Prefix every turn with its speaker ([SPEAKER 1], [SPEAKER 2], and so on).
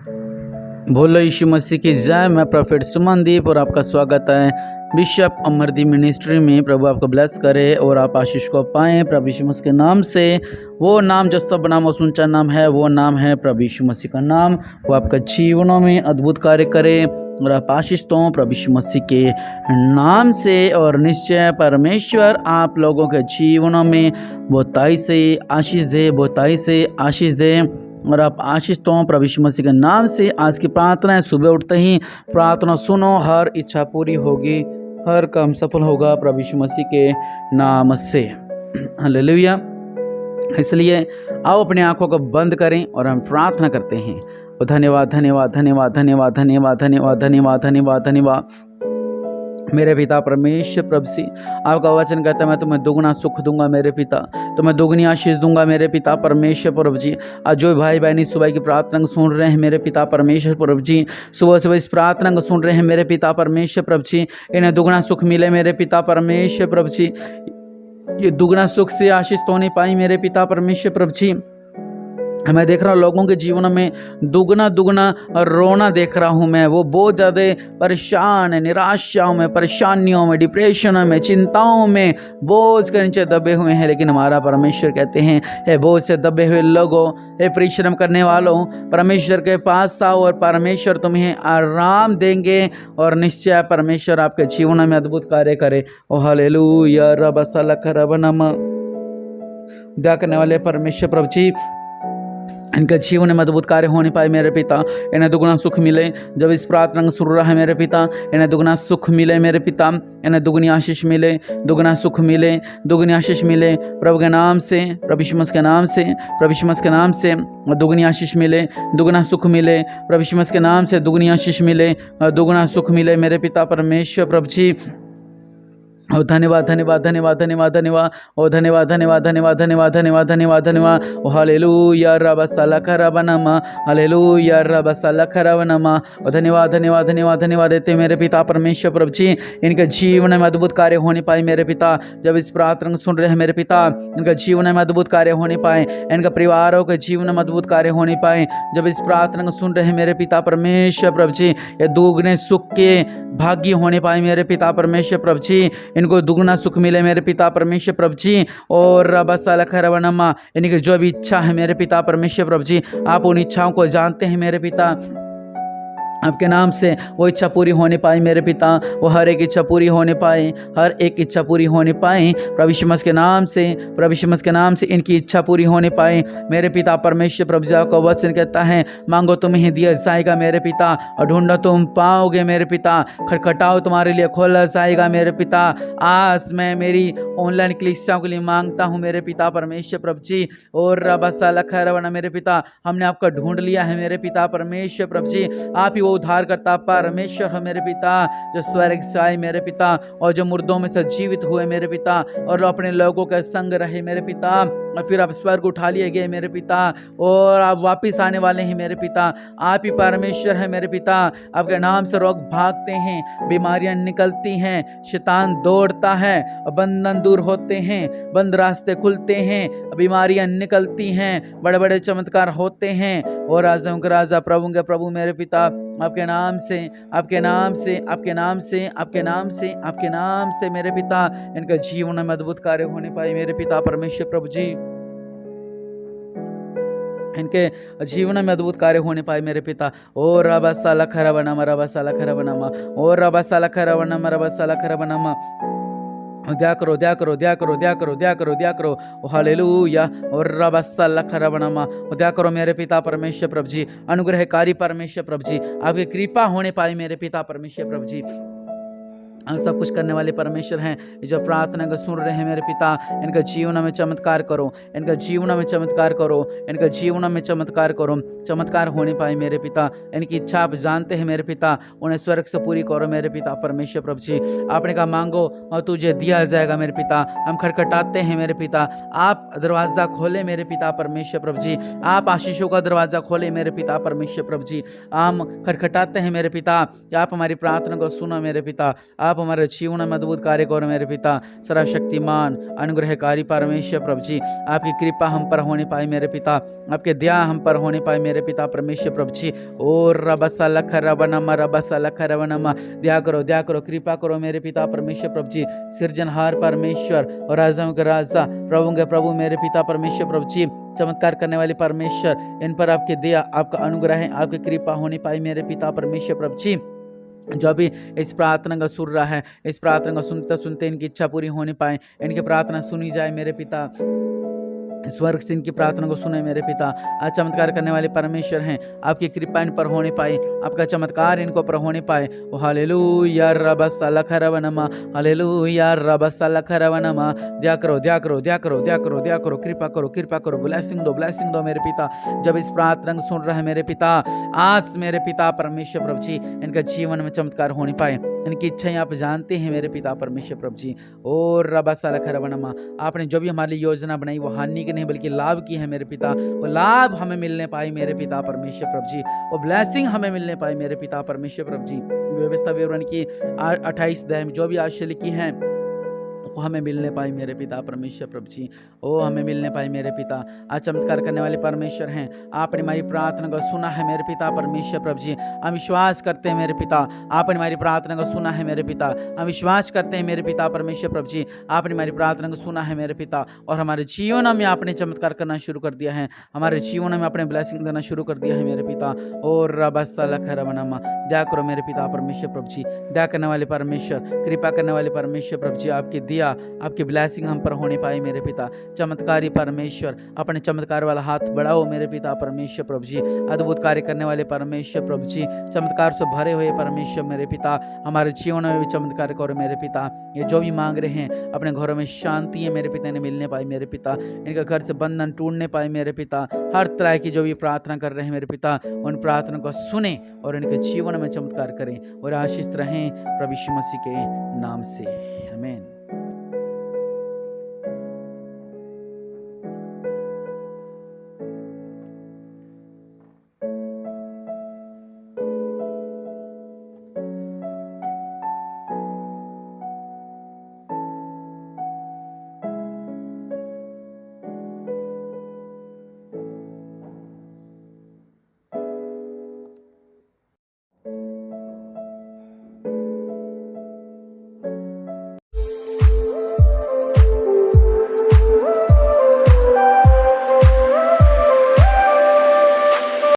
[SPEAKER 1] बोलो यीशु मसीह की जय। मैं प्रोफेट सुमनदीप और आपका स्वागत है बिशप अमरदीप मिनिस्ट्री में। प्रभु आपको ब्लेस करे और आप आशीष को पाएं प्रभु यीशु मसीह के नाम से। वो नाम जो सब नामों से ऊंचा नाम है, वो नाम है प्रभु यीशु मसीह का नाम। वो आपका जीवनों में अद्भुत कार्य करे और आप आशीष तो प्रभु यीशु मसीह के नाम से। और निश्चय परमेश्वर आप लोगों के जीवनों में बहुताई से आशीष दे, बहुताई से आशीष दे और आप आशीष तो प्रभु यीशु मसीह के नाम से। आज की प्रार्थना है, सुबह उठते ही प्रार्थना सुनो, हर इच्छा पूरी होगी, हर काम सफल होगा प्रभु यीशु मसीह के नाम से। हालेलुया। इसलिए आओ अपनी आंखों को बंद करें और हम प्रार्थना करते हैं। धन्यवाद धन्यवाद धन्यवाद धन्यवाद धन्यवाद धन्यवाद धन्यवाद धन्यवाद धन्यवाद मेरे पिता परमेश्वर प्रभु जी, आपका वचन कहता है मैं तुम्हें दुगना सुख दूंगा मेरे पिता, तुम्हें दुगनी आशीष दूंगा मेरे पिता परमेश्वर प्रभु जी। आज जो भाई बहनी सुबह की प्रार्थना को सुन रहे हैं मेरे पिता परमेश्वर प्रभु जी, सुबह सुबह इस प्रार्थना को सुन रहे हैं मेरे पिता परमेश्वर प्रभु जी, इन्हें दुगना सुख मिले मेरे पिता परमेश्वर प्रभु जी। ये दुगना सुख से आशीष तो नहीं पाई मेरे पिता परमेश्वर प्रभु जी। मैं देख रहा हूँ लोगों के जीवन में दुगना दुगना रोना देख रहा हूँ मैं। वो बहुत ज़्यादा परेशान है, निराशाओं में, परेशानियों में, डिप्रेशन में, चिंताओं में बोझ के नीचे दबे हुए हैं। लेकिन हमारा परमेश्वर कहते हैं, हे बोझ से दबे हुए लोगों, हे परिश्रम करने वालों, परमेश्वर के पास आओ और परमेश्वर तुम्हें आराम देंगे और निश्चय परमेश्वर आपके जीवन में अद्भुत कार्य करे। ओ हालेलुया। रब सलख रब नम। दया करने वाले परमेश्वर प्रभु जी, इनके जीवन में अद्भुत कार्य होने पाए मेरे पिता, इन्हें दुगना सुख मिले। जब इस प्रार्थना सुन रहा है मेरे पिता, इन्हें दुगना सुख मिले मेरे पिता, इन्हें दुगनी आशीष मिले, दुगना सुख मिले, दुगनी आशीष मिले प्रभु के नाम से, प्रभु यीशु मसीह के नाम से, प्रभु यीशु मसीह के नाम से दुगनी आशीष मिले, दुगना सुख मिले प्रभु यीशु मसीह के नाम से, दुगनी आशीष मिले, दुगना सुख मिले मेरे पिता परमेश्वर प्रभु जी। ओ धन्यवाद धन्यवाद धन्यवाद धन्यवाद धन्यवाद ओ धन्यवाद धन्यवाद धन्यवाद धन्यवाद धन्यवाद धन्यवाद धन्यवाद ओ हालेलुया रब सलख रब नमा, हालेलुया रब सलख रब नमा। ओ धन्यवाद धन्यवाद धन्यवाद धन्यवाद देते मेरे पिता परमेश्वर प्रभु जी। इनके जीवन में अद्भुत कार्य होने पाए मेरे पिता। जब इस प्रार्थना सुन रहे हैं मेरे पिता, इनके जीवन में अद्भुत कार्य होने पाए, इनके परिवारों के जीवन में अद्भुत कार्य होने पाए। जब इस प्रार्थना को सुन रहे हैं मेरे पिता परमेश्वर प्रभु जी, ये दुगने सुख के भाग्य होने पाए मेरे पिता परमेश्वर प्रभु जी। इनको दुगना सुख मिले मेरे पिता परमेश्वर प्रभु जी। और रब सलख रब नमा, इनकी जो भी इच्छा है मेरे पिता परमेश्वर प्रभु जी, आप उन इच्छाओं को जानते हैं मेरे पिता। आपके नाम से वो इच्छा पूरी होने पाए मेरे पिता, वो हर एक इच्छा पूरी होने पाए, हर एक इच्छा पूरी होने पाए प्रभु यीशु मसीह के नाम से, प्रभु यीशु मसीह के नाम से इनकी इच्छा पूरी होने पाए मेरे पिता परमेश्वर प्रभु जी। का वचन कहता है मांगो तुम्हें दिया जाएगा मेरे पिता, और ढूंढो तुम पाओगे मेरे पिता, खटखटाओ तुम्हारे लिए खोला जाएगा मेरे पिता। आज मैं मेरी ऑनलाइन क्लिस्टियों के लिए मांगता हूँ मेरे पिता परमेश्वर प्रभु जी। और रब सलख रब नमा मेरे पिता, हमने आपका ढूंढ लिया है मेरे पिता परमेश्वर प्रभु जी। आप ही वो उद्धार करता परमेश्वर है मेरे पिता, जो स्वर्ग से आए मेरे पिता, और जो मुर्दों में से जीवित हुए मेरे पिता, और अपने लोगों के संग रहे मेरे पिता, और फिर आप स्वर्ग उठा लिए गए मेरे पिता, और आप वापिस आने वाले हैं मेरे पिता। आप ही परमेश्वर है मेरे पिता। आपके नाम से रोग भागते हैं, बीमारियां निकलती हैं, शैतान दौड़ता है, बंधन दूर होते हैं, बंद रास्ते खुलते हैं, बीमारियां निकलती हैं, बड़े बड़े चमत्कार होते हैं। और राजाओं के राजा प्रभु के प्रभु मेरे पिता, आपके नाम से, आपके नाम से, आपके नाम से, आपके नाम से, आपके नाम से मेरे पिता, इनके जीवन में अद्भुत कार्य होने पाए मेरे पिता परमेश्वर प्रभु जी। इनके जीवन में अद्भुत कार्य होने पाए मेरे पिता। ओ रब सलख रब नमा, रब सलख रब नमा, ओ रब सलख रब नमा, रब सलख रब नमा। दया करो दया करो दया करो दया करो दया करो दया करो। ओ हालेलुया। और रब सलख रब नमा, दया करो मेरे पिता परमेश्वर प्रभु जी। अनुग्रहकारी परमेश्वर प्रभु जी, आपकी कृपा होने पाए मेरे पिता परमेश्वर प्रभु जी। सब कुछ करने वाले परमेश्वर हैं। जो प्रार्थना को सुन रहे हैं मेरे पिता, इनका जीवन में चमत्कार करो, इनका जीवन में चमत्कार करो, इनका जीवन में चमत्कार करो, चमत्कार होने पाए मेरे पिता। इनकी इच्छा आप जानते हैं मेरे पिता, उन्हें स्वर्ग से पूरी करो मेरे पिता परमेश्वर प्रभु जी। आपने कहा मांगो और तुझे दिया जाएगा मेरे पिता। हम खटखटाते हैं मेरे पिता, आप दरवाज़ा खोले मेरे पिता परमेश्वर प्रभु जी। आप आशीषों का दरवाज़ा खोले मेरे पिता परमेश्वर प्रभु जी। हम खटखटाते हैं मेरे पिता, आप हमारी प्रार्थना को सुनो मेरे पिता, आप आप हमारे जीवन में अद्भुत कार्य करो मेरे पिता। सर्वशक्तिमान अनुग्रहकारी परमेश्वर प्रभु जी, आपकी कृपा हम पर होने पाए मेरे पिता, आपके दया हम पर होने पाए मेरे पिता परमेश्वर प्रभु जी। और रबसा लख रबनमा रबसा लख रबनमा, दया करो कृपा करो मेरे पिता परमेश्वर प्रभु जी। सृजनहार परमेश्वर और राजाओं के राजा प्रभु के प्रभु मेरे पिता परमेश्वर प्रभु जी, चमत्कार करने वाले परमेश्वर, इन पर आपके दया आपका अनुग्रह है, आपकी कृपा होनी पाई मेरे पिता परमेश्वर प्रभु जी। जो भी इस प्रार्थना का सुन रहा है, इस प्रार्थना को सुनते सुनते इनकी इच्छा पूरी होने पाए, इनकी प्रार्थना सुनी जाए मेरे पिता। स्वर्ग से इनकी प्रार्थना को सुने मेरे पिता। आज चमत्कार करने वाले परमेश्वर हैं, आपकी कृपा इन पर होने पाए, आपका चमत्कार इनको पर होने पाए। ओ हालेलुया रबसा लख रबनमा, हालेलुया रबसा लख रबनमा। दया करो, कृपा करो, ब्लेसिंग दो मेरे पिता। जब इस प्रार्थना को सुन रहा है मेरे पिता, आज मेरे पिता परमेश्वर प्रभु जी, इनका जीवन में चमत्कार होने पाए, इनकी इच्छाएं आप जानते हैं मेरे पिता परमेश्वर प्रभु जी। और रबसा लख रबनमा, आपने जो भी हमारे लिए योजना बनाई वो हानि की नहीं बल्कि लाभ की है मेरे पिता। वो लाभ हमें मिलने पाए मेरे पिता परमेश्वर प्रभु जी, वो ब्लेसिंग हमें मिलने पाए मेरे पिता परमेश्वर प्रभु जी। व्यवस्था विवरण की 28 अध्याय में जो भी आशय लिखी है वो हमें मिलने पाए मेरे पिता परमेश्वर प्रभु जी, ओ हमें मिलने पाए मेरे पिता। आज चमत्कार करने वाले परमेश्वर हैं, आपने हमारी प्रार्थना को सुना है मेरे पिता परमेश्वर प्रभु जी। हम विश्वास करते हैं मेरे पिता, आपने हमारी प्रार्थना को सुना है मेरे पिता। हम विश्वास करते हैं मेरे पिता परमेश्वर प्रभु जी, आपने हमारी प्रार्थना को सुना है मेरे पिता। और हमारे जीवन में आपने चमत्कार करना शुरू कर दिया है, हमारे जीवन में आपने ब्लेसिंग देना शुरू कर दिया है मेरे पिता। और रबसा लख रबनमा, दया करो मेरे पिता परमेश्वर प्रभु जी। दया करने वाले परमेश्वर, कृपा करने वाले परमेश्वर प्रभु जी, आपकी दया आपकी ब्लेसिंग हम पर होने पाए मेरे पिता। चमत्कारी परमेश्वर, अपने चमत्कार वाला हाथ बढ़ाओ मेरे पिता परमेश्वर प्रभु जी। अद्भुत कार्य करने वाले परमेश्वर प्रभु जी, चमत्कार से भरे हुए परमेश्वर मेरे पिता, हमारे जीवन में भी चमत्कार करो मेरे पिता। ये जो भी मांग रहे हैं, अपने घरों में शांति है मेरे पिता ने मिलने पाई मेरे पिता, इनके घर से बंधन टूटने पाए मेरे पिता। हर तरह की जो भी प्रार्थना कर रहे हैं मेरे पिता, उन प्रार्थना को सुने और इनके जीवन में चमत्कार करें और आशीष रहें प्रभु यीशु मसीह के नाम से।